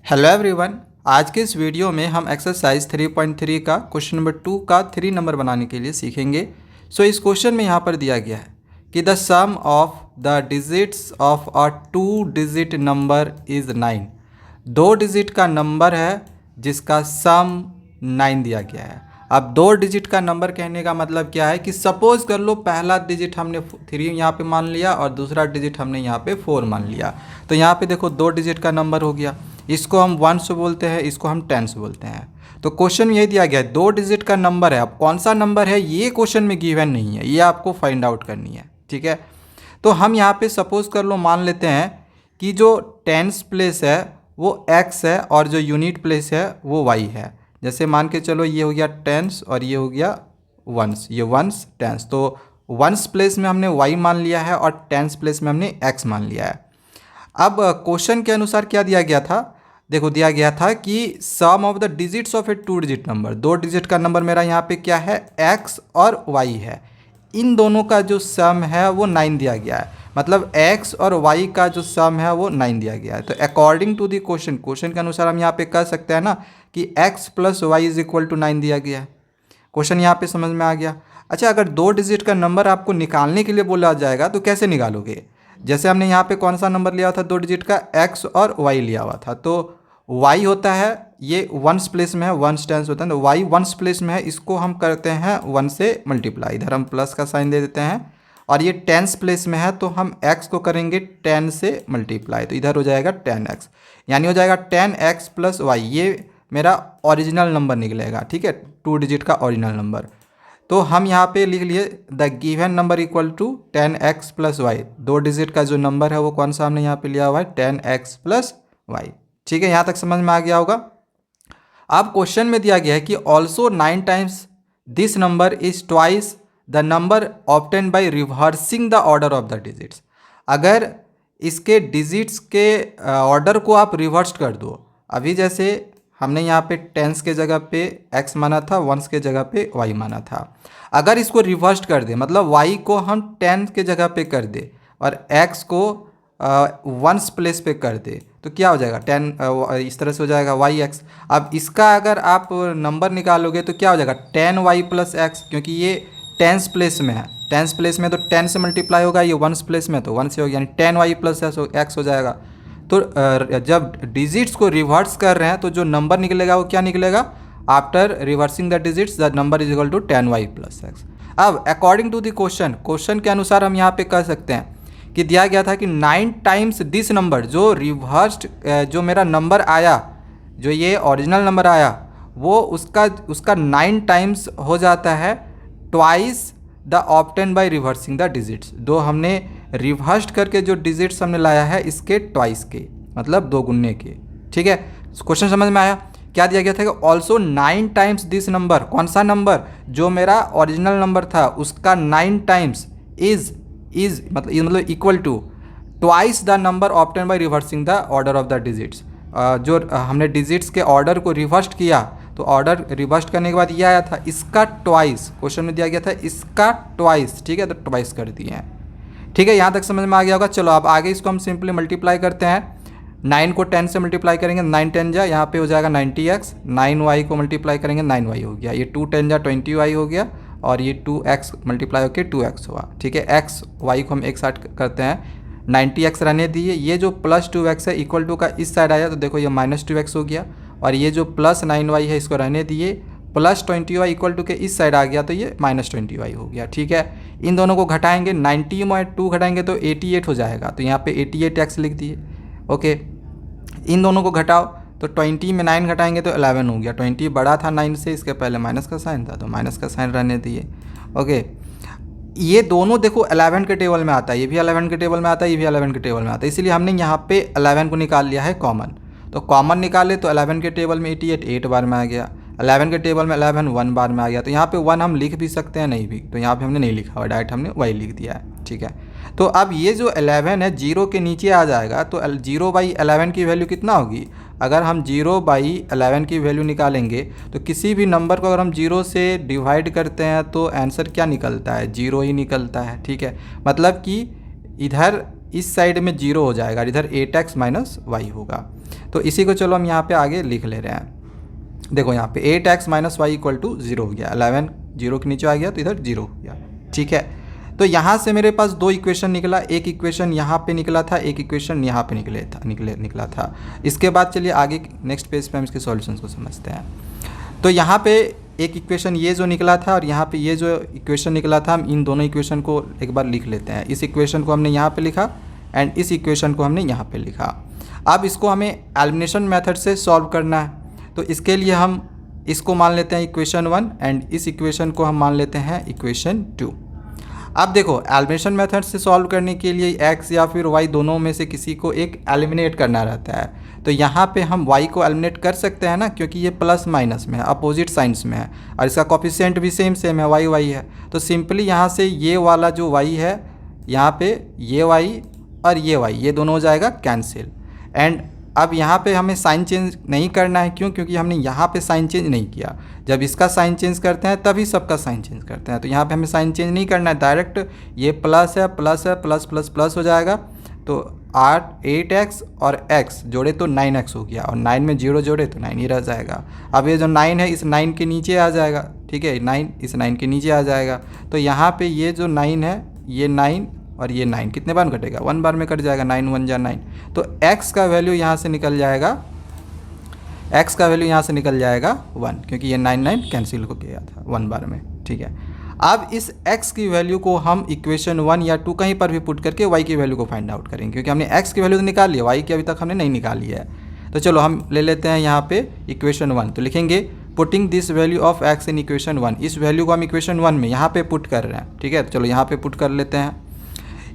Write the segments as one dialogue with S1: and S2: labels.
S1: Hello everyone. आज के इस वीडियो में हम एक्सरसाइज 3.3 का क्वेश्चन नंबर 2 का 3 नंबर बनाने के लिए सीखेंगे। इस क्वेश्चन में यहाँ पर दिया गया है कि the sum of the digits of a 2 digit number is 9। 2 digit का नंबर है जिसका सम 9 दिया गया है। अब 2 डिजिट का नंबर कहने का मतलब क्या है कि सपोज कर लो पहला डिजिट हमने 3 यहाँ पे मान लिया और दूसरा डिजिट हमने यहाँ पे 4 मान लिया। तो यहाँ पे देखो 2 डिजिट का नंबर हो गया। इसको हम 1 से बोलते हैं, इसको हम 10 से बोलते हैं। तो क्वेश्चन में यही दिया गया है 2 डिजिट का नंबर है। अब कौन सा नंबर है ये क्वेश्चन में गिवन नहीं है, ये आपको फाइंड आउट करनी है। ठीक है, तो हम यहाँ पे सपोज कर लो मान लेते हैं कि जो टेंस प्लेस है वो x है और जो यूनिट प्लेस है वो y है। जैसे मान के चलो ये हो गया टेंस और ये हो गया वंस, ये वंस टेंस। तो वंस प्लेस में हमने y मान लिया है और टेंस प्लेस में हमने x मान लिया है। अब क्वेश्चन के अनुसार क्या दिया गया था, देखो दिया गया था कि sum of the digits of a 2 digit number, 2 digit का नंबर मेरा यहाँ पे क्या है x और y है। इन दोनों का जो सम है वो 9 दिया गया है। मतलब x और y का जो सम है वो 9 दिया गया है। तो अकॉर्डिंग टू द क्वेश्चन के अनुसार हम यहाँ पे कह सकते हैं ना कि x plus y is equal to 9 दिया गया है। क्वेश्चन यहाँ पे समझ में आ गया। अच्छा, अगर 2 डिजिट का नंबर आपको निकालने के लिए बोला जाएगा तो कैसे निकालोगे? जैसे हमने यहाँ पे कौन सा नंबर लिया था 2 डिजिट का, x और y लिया हुआ था। तो y होता है ये वंस प्लेस में है, वंस टेंस होता है, तो y वंस प्लेस में है, इसको हम करते हैं 1 से मल्टीप्लाई, इधर हम प्लस का साइन दे देते हैं। और ये टेंस प्लेस में है तो हम x को करेंगे 10 से मल्टीप्लाई, तो इधर हो जाएगा 10x, यानी हो जाएगा 10x प्लस वाई। ये मेरा ओरिजिनल नंबर निकलेगा। ठीक है, 2 डिजिट का ओरिजिनल नंबर। तो हम यहाँ पे लिख लिए the given number equal to 10x plus y. 2 digit का जो नंबर है वो कौन सा हमने यहाँ पे लिया हुआ है, 10x प्लस वाई। ठीक है, यहाँ तक समझ में आ गया होगा। अब क्वेश्चन में दिया गया है कि also 9 times this number is twice the number obtain by reversing the order of the digits. अगर इसके डिजिट्स के ऑर्डर को आप रिवर्स कर दो, अभी जैसे हमने यहाँ पे टेंस के जगह पे x माना था, वंस के जगह पे y माना था। अगर इसको रिवर्स कर दे, मतलब y को हम 10 के जगह पे कर दे और x को वंस प्लेस पे कर दे, तो क्या हो जाएगा 10 इस तरह से हो जाएगा yx। अब इसका अगर आप नंबर निकालोगे तो क्या हो जाएगा 10y प्लस x, क्योंकि ये टेंस प्लेस में है। टेंस प्लेस में तो 10 से मल्टीप्लाई होगा, ये वंस प्लेस में तो 1 से होगा, यानी 10y प्लस x हो जाएगा। तो जब डिजिट्स को रिवर्स कर रहे हैं तो जो नंबर निकलेगा वो क्या निकलेगा, after reversing the digits the number is equal to 10y plus x। अब अकॉर्डिंग टू द क्वेश्चन के अनुसार हम यहाँ पे कह सकते हैं कि दिया गया था कि 9 टाइम्स दिस नंबर, जो रिवर्स्ड जो मेरा नंबर आया, जो ये ओरिजिनल नंबर आया वो उसका 9 टाइम्स हो जाता है twice the obtain by reversing the digits. दो हमने रिवर्स्ड करके जो डिजिट्स हमने लाया है इसके ट्वाइस के, मतलब 2 गुने के। ठीक है, क्वेश्चन समझ में आया। क्या दिया गया था कि ऑल्सो 9 टाइम्स दिस नंबर, कौन सा नंबर, जो मेरा ओरिजिनल नंबर था उसका 9 टाइम्स इज मतलब equal to twice the number obtain by reversing the order of the digits. जो हमने डिजिट्स के ऑर्डर को रिवर्स्ड किया तो ऑर्डर रिवर्स्ड करने के बाद ये आया था इसका ट्वाइस, क्वेश्चन में दिया गया था इसका ट्वाइस। ठीक है, तो ट्वाइस कर दिए हैं। ठीक है, यहाँ तक समझ में आ गया होगा। चलो अब आगे इसको हम सिंपली मल्टीप्लाई करते हैं। 9 को 10 से मल्टीप्लाई करेंगे, 9 10 जा, यहाँ पे हो जाएगा 90x। 9y को मल्टीप्लाई करेंगे 9y हो गया, ये 2 10 जा 20y हो गया, और ये 2x मल्टीप्लाई होकर 2x हुआ। ठीक है, x y को हम एक साथ करते हैं, 90x रहने दिए। ये जो प्लस 2x है इक्वल टू का इस साइड आया तो देखो ये माइनस 2x हो गया, और ये जो प्लस 9y है इसको रहने दिए, प्लस 20y इक्वल टू के इस साइड आ गया तो ये माइनस 20y हो गया। ठीक है, इन दोनों को घटाएंगे, 90 में 2 घटाएंगे तो 88 हो जाएगा, तो यहाँ पे 88x लिख दिए। ओके, इन दोनों को घटाओ तो 20 में 9 घटाएंगे तो 11 हो गया। 20 बड़ा था 9 से, इसके पहले माइनस का साइन था तो माइनस का साइन रहने दिए। ओके, ये दोनों देखो 11 के टेबल में आता है, ये भी 11 के टेबल में आता है, ये भी 11 के टेबल में आता है, इसलिए हमने यहाँ पे 11 को निकाल लिया है कॉमन। तो कॉमन निकाले तो 11 के टेबल में 88 8 बार में आ गया, 11 के टेबल में 11 1 बार में आ गया। तो यहाँ पे 1 हम लिख भी सकते हैं, नहीं भी, तो यहाँ पे हमने नहीं लिखा हुआ, डायरेक्ट हमने y लिख दिया है। ठीक है, तो अब ये जो 11 है 0 के नीचे आ जाएगा, तो 0/11 की वैल्यू कितना होगी? अगर हम 0/11 की वैल्यू निकालेंगे तो किसी भी नंबर को अगर हम 0 से डिवाइड करते हैं तो आंसर क्या निकलता है, 0 ही निकलता है। ठीक है, मतलब कि इधर इस साइड में 0 हो जाएगा, इधर 8x माइनस वाई होगा। तो इसी को चलो हम यहाँ पे आगे लिख ले रहे हैं। देखो यहाँ पे 8x minus Y equal to 0 हो गया, 11 0 के नीचे आ गया तो इधर 0 हो गया। ठीक है, तो यहाँ से मेरे पास दो इक्वेशन निकला, एक इक्वेशन यहाँ पे निकला था, एक इक्वेशन यहाँ पे निकला था। इसके बाद चलिए आगे नेक्स्ट पेज पे हम इसके सॉल्यूशंस को समझते हैं। तो यहाँ पे एक इक्वेशन ये जो निकला था और यहाँ पे ये जो इक्वेशन निकला था, हम इन दोनों इक्वेशन को एक बार लिख लेते हैं। इस इक्वेशन को हमने यहाँ पे लिखा एंड इस इक्वेशन को हमने यहाँ पे लिखा। अब इसको हमें एलिमिनेशन मेथड से सॉल्व करना है, तो इसके लिए हम इसको मान लेते हैं इक्वेशन 1 एंड इस इक्वेशन को हम मान लेते हैं इक्वेशन 2। अब देखो एलिमिनेशन मेथड से सॉल्व करने के लिए x या फिर y दोनों में से किसी को एक एलिमिनेट करना रहता है। तो यहाँ पे हम y को एलिमिनेट कर सकते हैं ना, क्योंकि ये प्लस माइनस में है, अपोजिट साइंस में है और इसका कोफिशिएंट भी सेम है, y है। तो सिंपली यहाँ से ये वाला जो y है, यहाँ पे ये y और ये y, ये दोनों हो जाएगा कैंसिल। एंड अब यहाँ पे हमें साइन चेंज नहीं करना है, क्यों? क्योंकि हमने यहाँ पे साइन चेंज नहीं किया। जब इसका साइन चेंज करते हैं तभी सबका साइन चेंज करते हैं, तो यहाँ पे हमें साइन चेंज नहीं करना है, डायरेक्ट ये प्लस है प्लस है प्लस प्लस प्लस हो जाएगा। तो 8x और x जोड़े तो 9x हो गया और 9 में 0 जोड़े तो 9 ही रह जाएगा। अब ये जो 9 है इस 9 के नीचे आ जाएगा, ठीक है, 9 इस 9 के नीचे आ जाएगा। तो यहाँ पे ये जो 9 है, ये 9 और ये 9 कितने बार कटेगा? 1 बार में कट जाएगा, 9 1 जा 9। तो x का वैल्यू यहाँ से निकल जाएगा, x का वैल्यू यहाँ से निकल जाएगा 1, क्योंकि ये 9 9 कैंसिल हो गया था 1 बार में। ठीक है, अब इस x की वैल्यू को हम इक्वेशन 1 या 2 कहीं पर भी पुट करके y की वैल्यू को फाइंड आउट करेंगे, क्योंकि हमने x की वैल्यू तो निकाल लिया, y की अभी तक हमने नहीं निकाली है। तो चलो हम ले लेते हैं यहाँ पे इक्वेशन 1। तो लिखेंगे putting this value of x in equation 1। इस वैल्यू को हम इक्वेशन 1 में यहाँ पे पुट कर रहे हैं। ठीक है, तो चलो यहाँ पे पुट कर लेते हैं।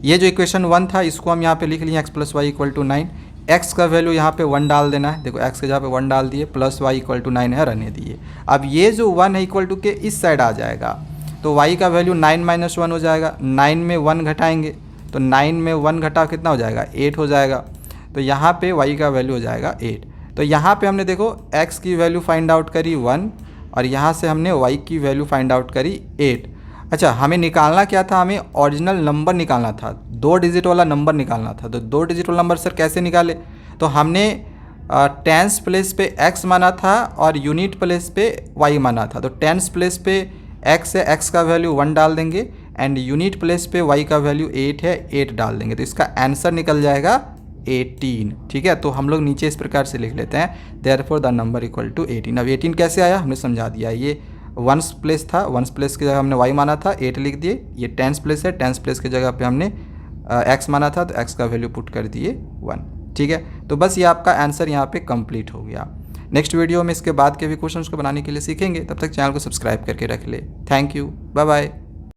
S1: ये जो इक्वेशन 1 था इसको हम यहाँ पे लिख लिए x plus y equal to 9। x का वैल्यू यहाँ पे 1 डाल देना है। देखो x के जगह पे 1 डाल दिए, प्लस y इक्वल टू 9 है, रहने दिए। अब ये जो 1 है इक्वल टू के इस साइड आ जाएगा, तो y का वैल्यू 9 माइनस 1 हो जाएगा। 9 में 1 घटाएंगे तो 9 में 1 घटा कितना हो जाएगा? 8 हो जाएगा। तो यहाँ पे y का वैल्यू हो जाएगा 8। तो यहाँ पे हमने देखो x की वैल्यू फाइंड आउट करी 1 और यहाँ से हमने y की वैल्यू फाइंड आउट करी 8। अच्छा, हमें निकालना क्या था? हमें ओरिजिनल नंबर निकालना था, 2 डिजिट वाला नंबर निकालना था। तो 2 डिजिट वाला नंबर सर कैसे निकाले? तो हमने टेंस प्लेस पे x माना था और यूनिट प्लेस पे y माना था। तो टेंस प्लेस पे x है, x का वैल्यू 1 डाल देंगे एंड यूनिट प्लेस पे y का वैल्यू 8 है, 8 डाल देंगे। तो इसका आंसर निकल जाएगा 18। ठीक है, तो हम लोग नीचे इस प्रकार से लिख लेते हैं, therefore the number equal to 18। अब 18 कैसे आया हमने समझा दिया। ये वंस प्लेस था, वंस प्लेस की जगह हमने y माना था, 8 लिख दिए। ये टेंस प्लेस है, टेंस प्लेस की जगह पे हमने x माना था, तो x का वैल्यू पुट कर दिए 1। ठीक है, तो बस ये आपका आंसर यहाँ पे कंप्लीट हो गया। नेक्स्ट वीडियो में इसके बाद के भी क्वेश्चंस को बनाने के लिए सीखेंगे। तब तक चैनल को सब्सक्राइब करके रख ले। Thank you, bye bye.